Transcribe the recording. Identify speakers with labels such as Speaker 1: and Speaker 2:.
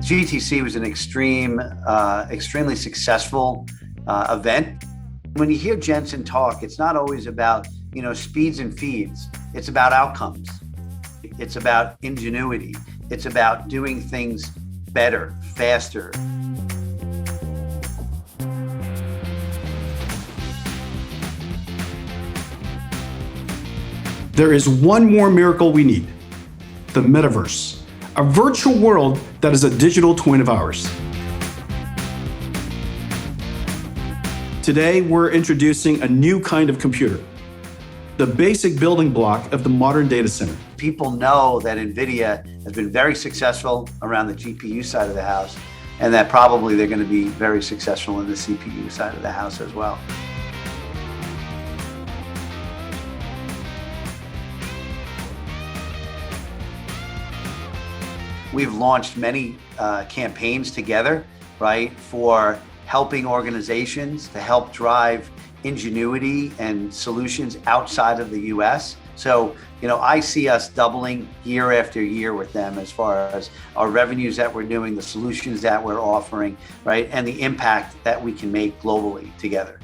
Speaker 1: GTC was an extremely successful event. When you hear Jensen talk, it's not always about, speeds and feeds. It's about outcomes. It's about ingenuity. It's about doing things better, faster.
Speaker 2: There is one more miracle we need: the metaverse, a virtual world that is a digital twin of ours. Today, we're introducing a new kind of computer, the basic building block of the modern data center.
Speaker 1: People know that NVIDIA has been very successful around the GPU side of the house, and that probably they're going to be very successful in the CPU side of the house as well. We've launched many campaigns together, right, for helping organizations to help drive ingenuity and solutions outside of the US. So, I see us doubling year after year with them as far as our revenues that we're doing, the solutions that we're offering, right, and the impact that we can make globally together.